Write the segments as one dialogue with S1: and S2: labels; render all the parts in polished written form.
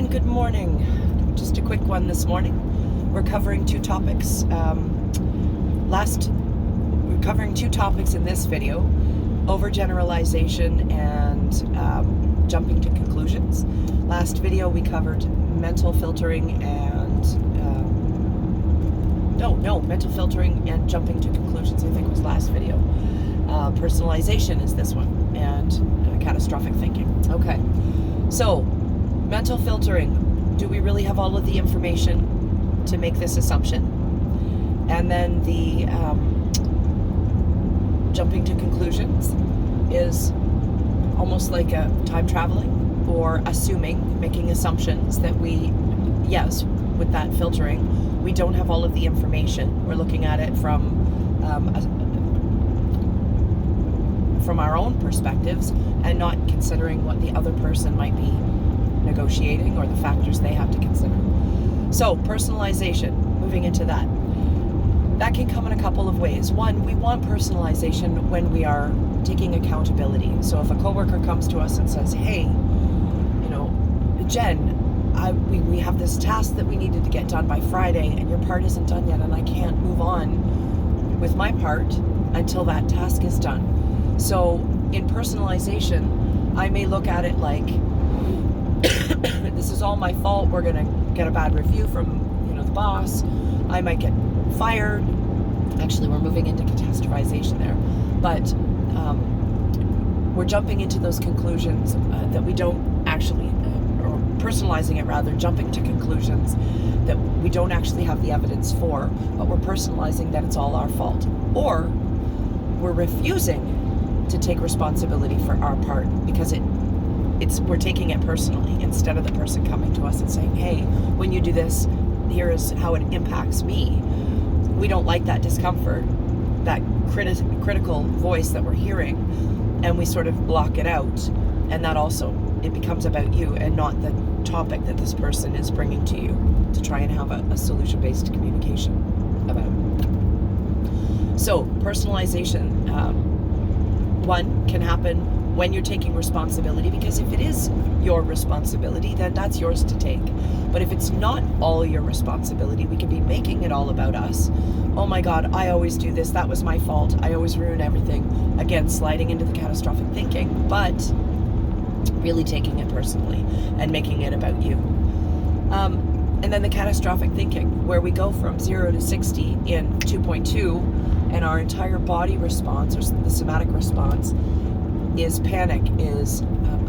S1: and good morning. Just a quick one this morning. We're covering two topics. We're covering two topics in this video: overgeneralization and jumping to conclusions. Last video we covered mental filtering and mental filtering and jumping to conclusions. I think was last video. Personalization is this one, and catastrophic thinking. Okay, so mental filtering. Do we really have all of the information to make this assumption? And then the jumping to conclusions is almost like a time traveling or assuming, making assumptions that yes, with that filtering, we don't have all of the information. We're looking at it from our own perspectives and not considering what the other person might be negotiating or the factors they have to consider. So personalization, moving into that can come in a couple of ways. One, we want personalization when we are taking accountability. So if a coworker comes to us and says, hey, Jen, we have this task that we needed to get done by Friday and your part isn't done yet and I can't move on with my part until that task is done. So in personalization, I may look at it like, this is all my fault. We're going to get a bad review from, the boss. I might get fired. Actually, we're moving into catastrophization there. But we're jumping into those conclusions that we don't actually, or personalizing it rather, jumping to conclusions that we don't actually have the evidence for, but we're personalizing that it's all our fault. Or we're refusing to take responsibility for our part because we're taking it personally instead of the person coming to us and saying, hey, when you do this, here is how it impacts me. We don't like that discomfort, that critical voice that we're hearing, and we sort of block it out. And that also, it becomes about you and not the topic that this person is bringing to you to try and have a solution-based communication about. So personalization, one, can happen when you're taking responsibility, because if it is your responsibility, then that's yours to take. But if it's not all your responsibility, we can be making it all about us. Oh my God, I always do this. That was my fault. I always ruin everything. Again, sliding into the catastrophic thinking, but really taking it personally and making it about you. And then the catastrophic thinking, where we go from 0 to 60 in 2.2, and our entire body response, or the somatic response, is panic, is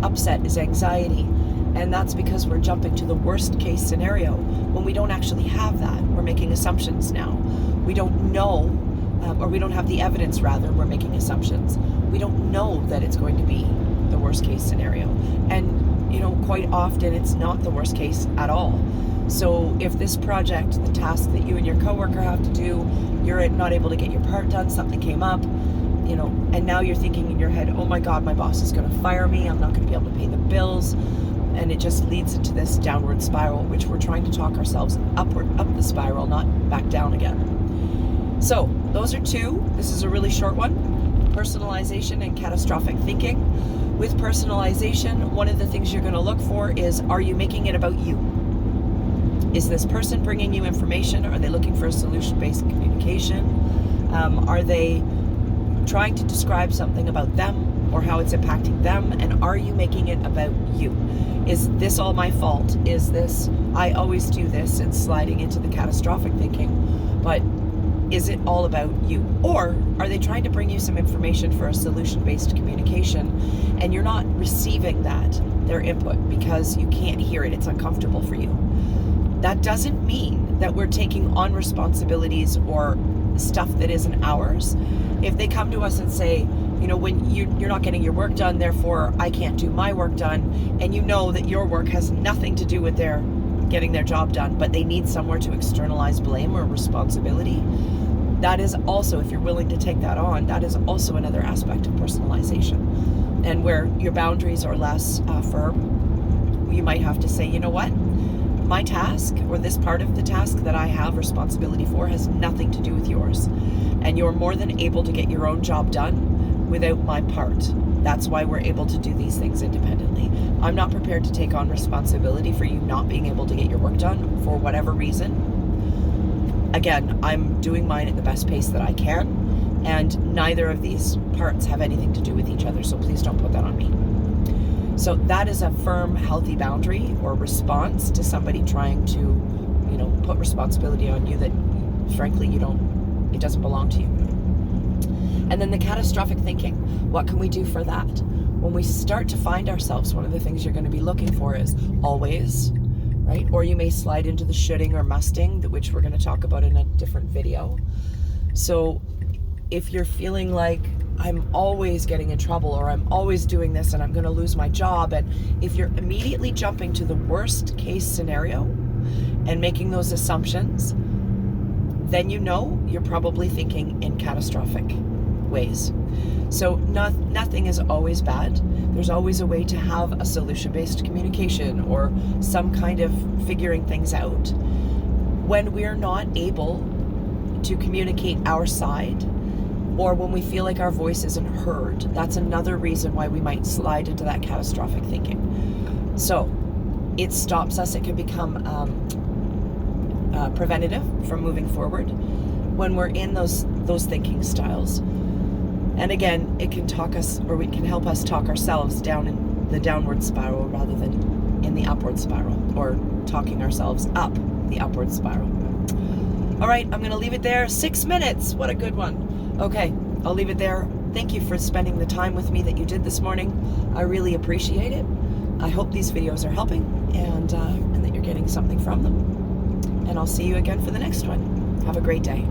S1: upset, is anxiety. And that's because we're jumping to the worst case scenario when we don't actually have that. We're making assumptions now. We don't know, or we don't have the evidence rather, we're making assumptions. We don't know that it's going to be the worst case scenario. And, quite often it's not the worst case at all. So if this project, the task that you and your coworker have to do, you're not able to get your part done, something came up, and now you're thinking in your head, oh my God, my boss is going to fire me. I'm not going to be able to pay the bills. And it just leads into this downward spiral, which we're trying to talk ourselves up the spiral, not back down again. So those are two. This is a really short one: personalization and catastrophic thinking. With personalization, one of the things you're going to look for is, are you making it about you? Is this person bringing you information? Are they looking for a solution-based communication? Are they trying to describe something about them or how it's impacting them? And are you making it about you? Is this all my fault? Is this, I always do this, and sliding into the catastrophic thinking, but is it all about you? Or are they trying to bring you some information for a solution-based communication and you're not receiving their input because you can't hear it, it's uncomfortable for you? That doesn't mean that we're taking on responsibilities or stuff that isn't ours. If they come to us and say, when you're not getting your work done, therefore I can't do my work done, and that your work has nothing to do with their getting their job done, but they need somewhere to externalize blame or responsibility, that is also, if you're willing to take that on, that is also another aspect of personalization. And where your boundaries are less firm, you might have to say, you know what? My task, or this part of the task that I have responsibility for, has nothing to do with yours. And you're more than able to get your own job done without my part. That's why we're able to do these things independently. I'm not prepared to take on responsibility for you not being able to get your work done for whatever reason. Again, I'm doing mine at the best pace that I can, and neither of these parts have anything to do with each other, so please don't put that on me. So that is a firm, healthy boundary or response to somebody trying to, put responsibility on you that, frankly, it doesn't belong to you. And then the catastrophic thinking. What can we do for that? When we start to find ourselves, one of the things you're going to be looking for is always, right? Or you may slide into the shoulding or musting, which we're going to talk about in a different video. So if you're feeling like I'm always getting in trouble, or I'm always doing this and I'm going to lose my job, and if you're immediately jumping to the worst case scenario and making those assumptions, then you're probably thinking in catastrophic ways. So nothing is always bad. There's always a way to have a solution-based communication or some kind of figuring things out. When we're not able to communicate our side, or when we feel like our voice isn't heard, that's another reason why we might slide into that catastrophic thinking. So it stops us. It can become preventative from moving forward when we're in those thinking styles. And again, it can it can help us talk ourselves down in the downward spiral rather than in the upward spiral, or talking ourselves up the upward spiral. All right, I'm going to leave it there. 6 minutes. What a good one. Okay, I'll leave it there. Thank you for spending the time with me that you did this morning. I really appreciate it. I hope these videos are helping and that you're getting something from them. And I'll see you again for the next one. Have a great day.